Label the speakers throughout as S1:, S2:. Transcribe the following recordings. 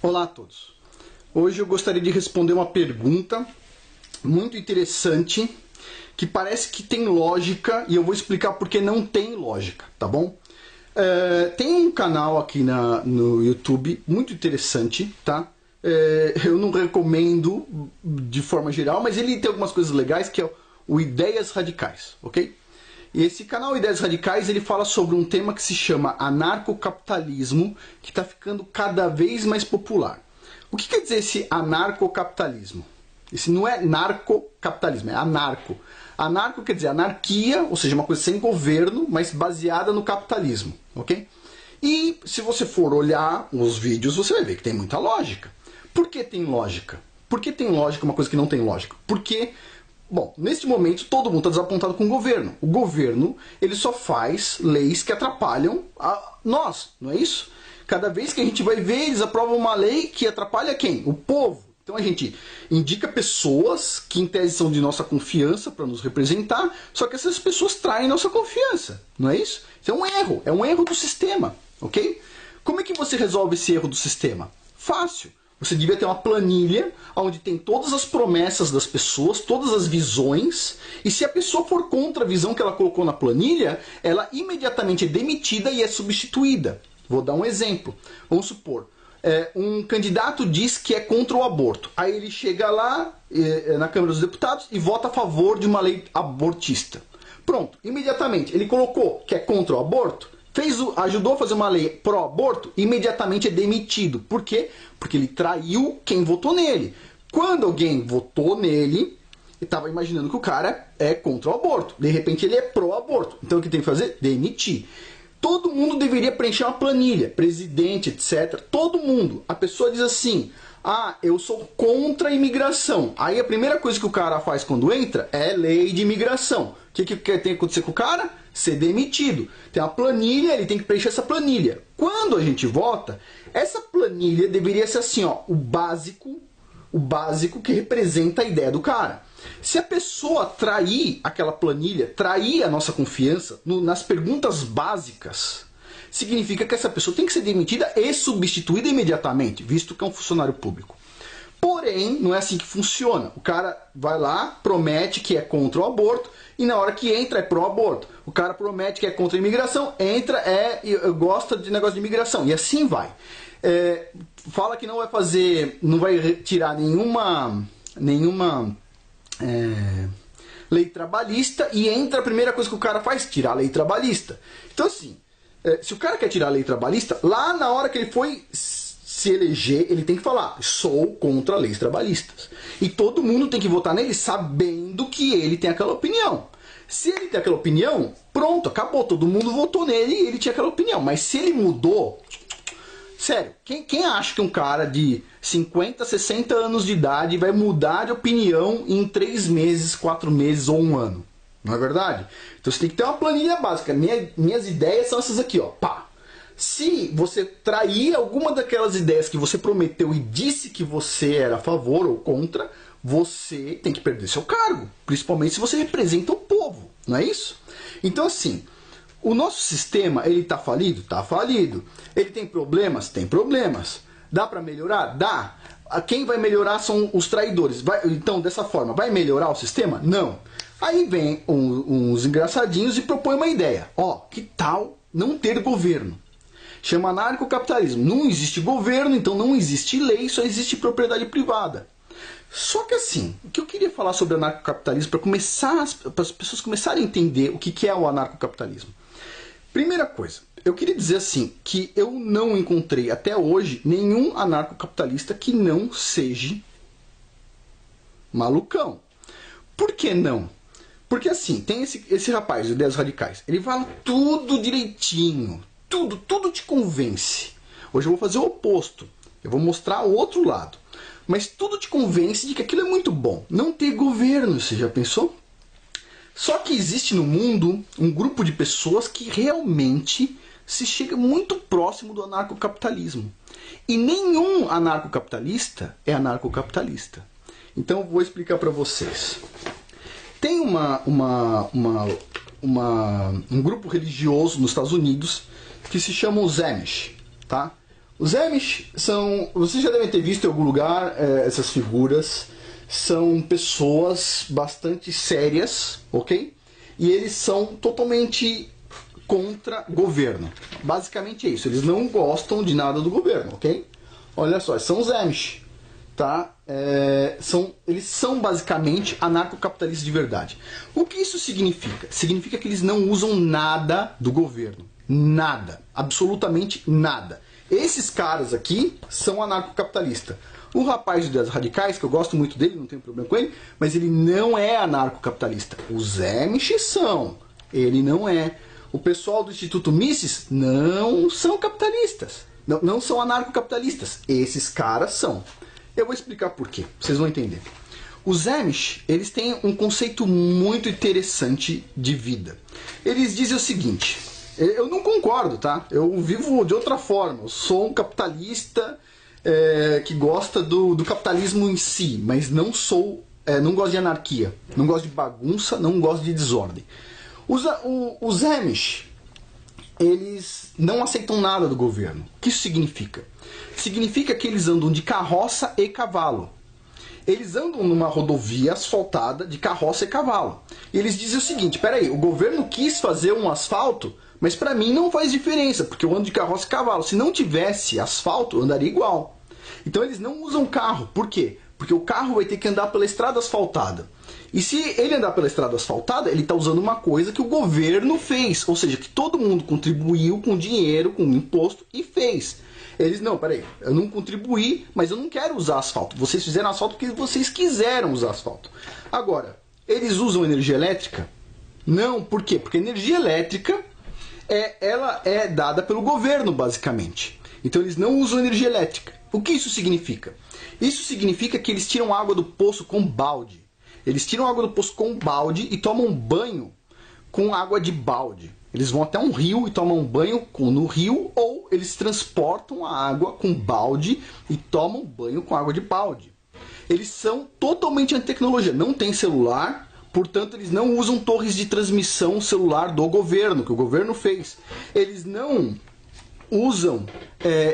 S1: Olá a todos. Hoje eu gostaria de responder uma pergunta muito interessante que parece que tem lógica e eu vou explicar porque não tem lógica, tá bom? Tem um canal aqui no YouTube muito interessante, tá? Eu não recomendo de forma geral, mas ele tem algumas coisas legais que é o Ideias Radicais, ok? E esse canal Ideias Radicais, ele fala sobre um tema que se chama anarcocapitalismo, que está ficando cada vez mais popular. O que quer dizer esse anarcocapitalismo? Esse não é narcocapitalismo, é anarco. Anarco quer dizer anarquia, ou seja, uma coisa sem governo, mas baseada no capitalismo, ok? E se você for olhar os vídeos, você vai ver que tem muita lógica. Por que tem lógica? Por que tem lógica uma coisa que não tem lógica? Porque... Bom, neste momento todo mundo está desapontado com o governo. O governo, ele só faz leis que atrapalham nós, não é isso? Cada vez que a gente vai ver, eles aprovam uma lei que atrapalha quem? O povo. Então a gente indica pessoas que em tese são de nossa confiança para nos representar, só que essas pessoas traem nossa confiança, não é isso? Isso é um erro do sistema, ok? Como é que você resolve esse erro do sistema? Fácil. Você devia ter uma planilha onde tem todas as promessas das pessoas, todas as visões, e se a pessoa for contra a visão que ela colocou na planilha, ela imediatamente é demitida e é substituída. Vou dar um exemplo. Vamos supor, um candidato diz que é contra o aborto. Aí ele chega lá na Câmara dos Deputados e vota a favor de uma lei abortista. Pronto, imediatamente ele colocou que é contra o aborto, ajudou a fazer uma lei pró-aborto, imediatamente é demitido. Por quê? Porque ele traiu quem votou nele. Quando alguém votou nele, estava imaginando que o cara é contra o aborto. De repente ele é pró-aborto. Então o que tem que fazer? Demitir. Todo mundo deveria preencher uma planilha. Presidente, etc. Todo mundo. A pessoa diz assim... Ah, eu sou contra a imigração. Aí a primeira coisa que o cara faz quando entra é lei de imigração. O que tem que acontecer com o cara? Ser demitido. Tem uma planilha, ele tem que preencher essa planilha. Quando a gente vota, essa planilha deveria ser assim, ó, o básico que representa a ideia do cara. Se a pessoa trair aquela planilha, trair a nossa confiança nas perguntas básicas, significa que essa pessoa tem que ser demitida e substituída imediatamente, visto que é um funcionário público. Porém, não é assim que funciona. O cara vai lá, promete que é contra o aborto, e na hora que entra é pró-aborto. O cara promete que é contra a imigração, entra, gosta de negócio de imigração, e assim vai. Fala que não vai tirar nenhuma lei trabalhista, e entra, a primeira coisa que o cara faz, tirar a lei trabalhista. Então assim, se o cara quer tirar a lei trabalhista, lá na hora que ele foi se eleger, ele tem que falar, sou contra leis trabalhistas. E todo mundo tem que votar nele sabendo que ele tem aquela opinião. Se ele tem aquela opinião, pronto, acabou, todo mundo votou nele e ele tinha aquela opinião. Mas se ele mudou, sério, quem acha que um cara de 50, 60 anos de idade vai mudar de opinião em 3 meses, 4 meses ou 1 ano? Não é verdade? Então você tem que ter uma planilha básica. Minhas ideias são essas aqui, ó. Pá. Se você trair alguma daquelas ideias que você prometeu e disse que você era a favor ou contra, você tem que perder seu cargo. Principalmente se você representa o povo, não é isso? Então assim, o nosso sistema, ele tá falido? Tá falido. Ele tem problemas? Tem problemas. Dá para melhorar? Dá. Quem vai melhorar são os traidores. Então, dessa forma, vai melhorar o sistema? Não. Aí vem uns engraçadinhos e propõe uma ideia. Ó, que tal não ter governo? Chama anarcocapitalismo. Não existe governo, então não existe lei, só existe propriedade privada. Só que assim, o que eu queria falar sobre anarcocapitalismo, para as pessoas começarem a entender o que é o anarcocapitalismo. Primeira coisa, eu queria dizer assim, que eu não encontrei até hoje nenhum anarcocapitalista que não seja malucão. Por que não? Porque assim, tem esse rapaz, o Ideias Radicais, ele fala tudo direitinho, tudo te convence. Hoje eu vou fazer o oposto, eu vou mostrar o outro lado. Mas tudo te convence de que aquilo é muito bom. Não ter governo, você já pensou? Só que existe no mundo um grupo de pessoas que realmente se chega muito próximo do anarcocapitalismo. E nenhum anarcocapitalista é anarcocapitalista. Então eu vou explicar para vocês. Tem um grupo religioso nos Estados Unidos que se chama os Amish, tá? Os Amish são, vocês já devem ter visto em algum lugar essas figuras, são pessoas bastante sérias, ok? E eles são totalmente contra governo. Basicamente é isso, eles não gostam de nada do governo, ok? Olha só, são os Amish, tá? Eles são basicamente anarcocapitalistas de verdade. O que isso significa? Significa que eles não usam nada do governo. Nada, absolutamente nada. Esses caras aqui são anarcocapitalistas. O rapaz de ideias radicais, que eu gosto muito dele, não tenho problema com ele, mas ele não é anarcocapitalista. Os Amish são, ele não é. O pessoal do Instituto Mises não são capitalistas, não são anarcocapitalistas. Esses caras são. Eu vou explicar por quê, vocês vão entender. Os Amish, eles têm um conceito muito interessante de vida. Eles dizem o seguinte... Eu não concordo, tá? Eu vivo de outra forma. Eu sou um capitalista que gosta do capitalismo em si, mas não gosto de anarquia, não gosto de bagunça, não gosto de desordem. Os Amish, eles não aceitam nada do governo. O que isso significa? Significa que eles andam de carroça e cavalo. Eles andam numa rodovia asfaltada de carroça e cavalo. E eles dizem o seguinte, peraí, o governo quis fazer um asfalto, mas para mim não faz diferença, porque eu ando de carroça e cavalo. Se não tivesse asfalto, eu andaria igual. Então eles não usam carro. Por quê? Porque o carro vai ter que andar pela estrada asfaltada. E se ele andar pela estrada asfaltada, ele está usando uma coisa que o governo fez. Ou seja, que todo mundo contribuiu com dinheiro, com imposto e fez. Eles, não, peraí, eu não contribuí, mas eu não quero usar asfalto. Vocês fizeram asfalto porque vocês quiseram usar asfalto. Agora, eles usam energia elétrica? Não, por quê? Porque energia elétrica ela é dada pelo governo, basicamente. Então eles não usam energia elétrica. O que isso significa? Isso significa que eles tiram água do poço com balde. Eles tiram água do poço com balde e tomam banho com água de balde. Eles vão até um rio e tomam um banho no rio, ou eles transportam a água com balde e tomam banho com água de balde. Eles são totalmente anti-tecnologia. Não tem celular. Portanto, eles não usam torres de transmissão celular do governo, que o governo fez. Eles não usam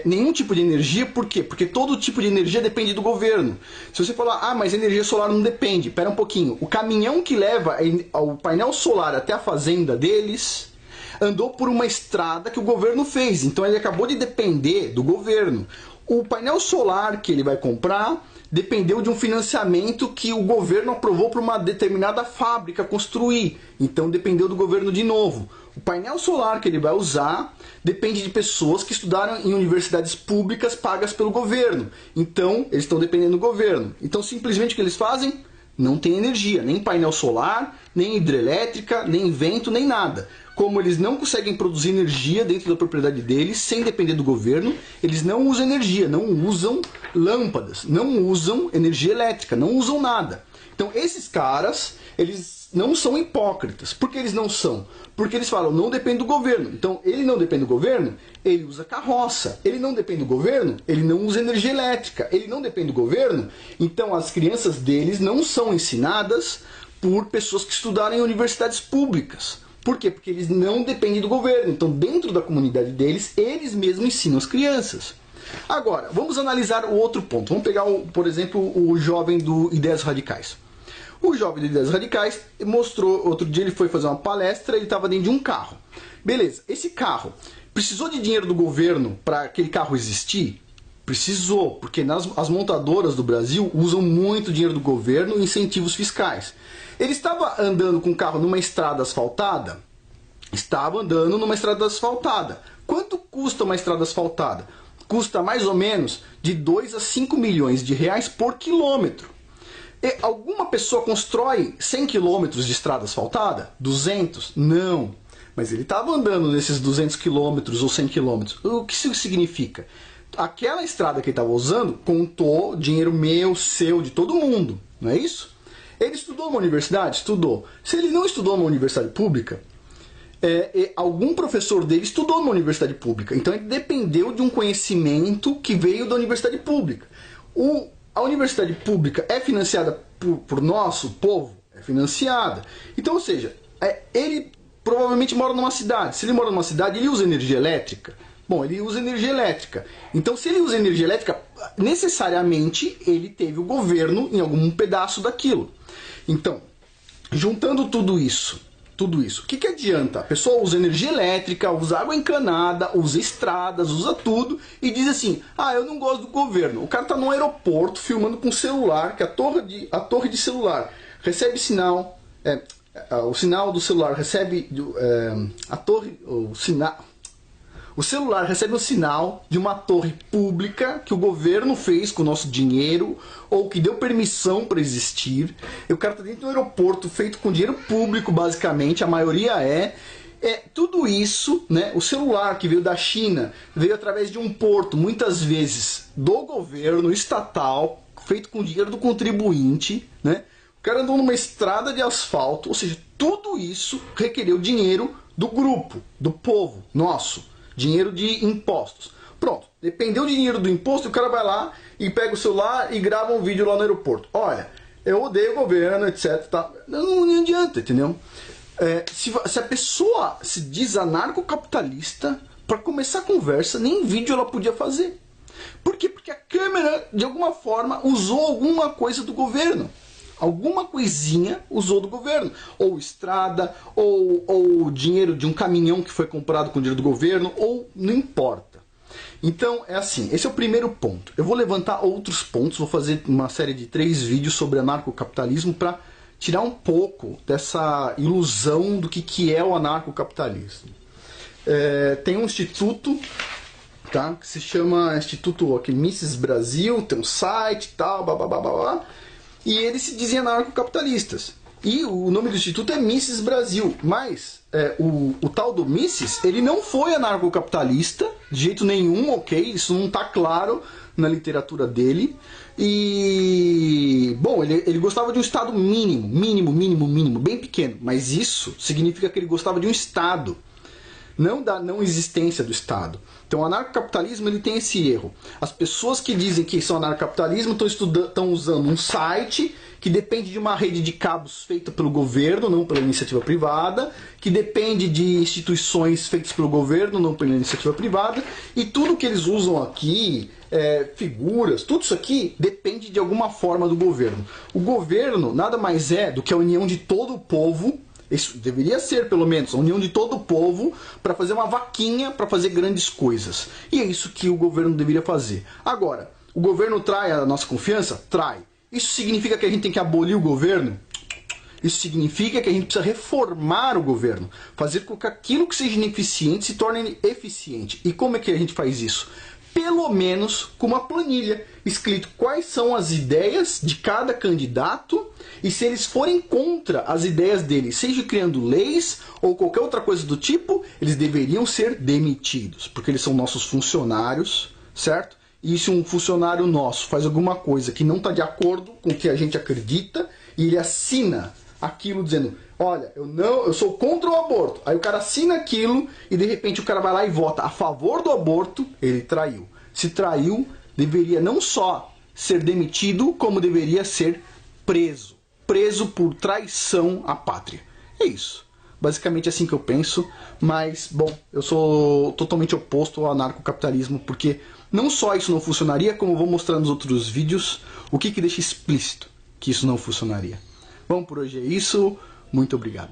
S1: nenhum tipo de energia, por quê? Porque todo tipo de energia depende do governo. Se você falar, mas energia solar não depende, pera um pouquinho. O caminhão que leva o painel solar até a fazenda deles andou por uma estrada que o governo fez, então ele acabou de depender do governo. O painel solar que ele vai comprar dependeu de um financiamento que o governo aprovou para uma determinada fábrica construir. Então dependeu do governo de novo. O painel solar que ele vai usar depende de pessoas que estudaram em universidades públicas pagas pelo governo. Então eles estão dependendo do governo. Então simplesmente o que eles fazem? Não tem energia, nem painel solar, nem hidrelétrica, nem vento, nem nada. Como eles não conseguem produzir energia dentro da propriedade deles, sem depender do governo, eles não usam energia, não usam lâmpadas, não usam energia elétrica, não usam nada. Então esses caras, eles não são hipócritas. Por que eles não são? Porque eles falam, não depende do governo. Então ele não depende do governo, ele usa carroça. Ele não depende do governo, ele não usa energia elétrica. Ele não depende do governo, então as crianças deles não são ensinadas por pessoas que estudaram em universidades públicas. Por quê? Porque eles não dependem do governo. Então, dentro da comunidade deles, eles mesmos ensinam as crianças. Agora, vamos analisar o outro ponto. Vamos pegar, por exemplo, o jovem do Ideias Radicais. O jovem do Ideias Radicais mostrou, outro dia ele foi fazer uma palestra, ele estava dentro de um carro. Beleza, esse carro precisou de dinheiro do governo para aquele carro existir? Precisou, porque as montadoras do Brasil usam muito dinheiro do governo em incentivos fiscais. Ele estava andando com o carro numa estrada asfaltada? Estava andando numa estrada asfaltada. Quanto custa uma estrada asfaltada? Custa mais ou menos de 2 a 5 milhões de reais por quilômetro. E alguma pessoa constrói 100 quilômetros de estrada asfaltada? 200? Não. Mas ele estava andando nesses 200 quilômetros ou 100 quilômetros. O que isso significa? Aquela estrada que ele estava usando contou dinheiro meu, seu, de todo mundo. Não é isso? Ele estudou numa universidade? Estudou. Se ele não estudou numa universidade pública, algum professor dele estudou numa universidade pública. Então ele dependeu de um conhecimento que veio da universidade pública. A universidade pública é financiada por nosso povo? É financiada. Então, ou seja, ele provavelmente mora numa cidade. Se ele mora numa cidade, ele usa energia elétrica? Bom, ele usa energia elétrica. Então, se ele usa energia elétrica, necessariamente ele teve o governo em algum pedaço daquilo. Então, juntando tudo isso, o que adianta? A pessoa usa energia elétrica, usa água encanada, usa estradas, usa tudo e diz assim, ah, eu não gosto do governo. O cara está no aeroporto filmando com celular, que a torre de celular recebe sinal, o sinal do celular recebe, o celular recebe um sinal de uma torre pública que o governo fez com o nosso dinheiro ou que deu permissão para existir. E o cara está dentro do aeroporto feito com dinheiro público, basicamente, a maioria tudo isso, né? O celular que veio da China veio através de um porto, muitas vezes do governo estatal, feito com dinheiro do contribuinte, né? O cara andou numa estrada de asfalto, ou seja, tudo isso requereu dinheiro do grupo, do povo, nosso. Dinheiro de impostos. Pronto, dependeu do dinheiro do imposto, o cara vai lá e pega o celular e grava um vídeo lá no aeroporto. Olha, eu odeio o governo, etc. Tá. Não adianta, entendeu? Se a pessoa se diz anarcocapitalista, para começar a conversa, nem vídeo ela podia fazer. Por quê? Porque a câmera, de alguma forma, usou alguma coisa do governo. Alguma coisinha usou do governo, ou estrada, ou dinheiro de um caminhão que foi comprado com dinheiro do governo, ou não importa. Então é assim, esse é o primeiro ponto. Eu vou levantar outros pontos, vou fazer uma série de 3 vídeos sobre anarcocapitalismo para tirar um pouco dessa ilusão do que é o anarcocapitalismo. Tem um instituto, tá, que se chama Instituto Mises Brasil, tem um site e tal, blá. E eles se dizem anarcocapitalistas. E o nome do instituto é Mises Brasil. Mas o tal do Mises, ele não foi anarcocapitalista, de jeito nenhum, ok? Isso não está claro na literatura dele. E, bom, ele gostava de um Estado mínimo, bem pequeno. Mas isso significa que ele gostava de um Estado, não da não existência do Estado. Então o anarcocapitalismo ele tem esse erro. As pessoas que dizem que são anarcocapitalismo estão usando um site que depende de uma rede de cabos feita pelo governo, não pela iniciativa privada, que depende de instituições feitas pelo governo, não pela iniciativa privada, e tudo que eles usam aqui, figuras, tudo isso aqui depende de alguma forma do governo. O governo nada mais é do que a união de todo o povo. Isso deveria ser, pelo menos, a união de todo o povo para fazer uma vaquinha para fazer grandes coisas. E é isso que o governo deveria fazer. Agora, o governo trai a nossa confiança? Trai. Isso significa que a gente tem que abolir o governo? Isso significa que a gente precisa reformar o governo. Fazer com que aquilo que seja ineficiente se torne eficiente. E como é que a gente faz isso? Pelo menos com uma planilha, escrito quais são as ideias de cada candidato e se eles forem contra as ideias deles, seja criando leis ou qualquer outra coisa do tipo, eles deveriam ser demitidos, porque eles são nossos funcionários, certo? E se um funcionário nosso faz alguma coisa que não está de acordo com o que a gente acredita e ele assina aquilo dizendo, olha, eu sou contra o aborto. Aí o cara assina aquilo e de repente o cara vai lá e vota a favor do aborto, ele traiu. Se traiu, deveria não só ser demitido, como deveria ser preso. Preso por traição à pátria. É isso. Basicamente é assim que eu penso, mas, bom, eu sou totalmente oposto ao anarcocapitalismo, porque não só isso não funcionaria, como eu vou mostrar nos outros vídeos o que deixa explícito que isso não funcionaria. Bom, por hoje é isso. Muito obrigado.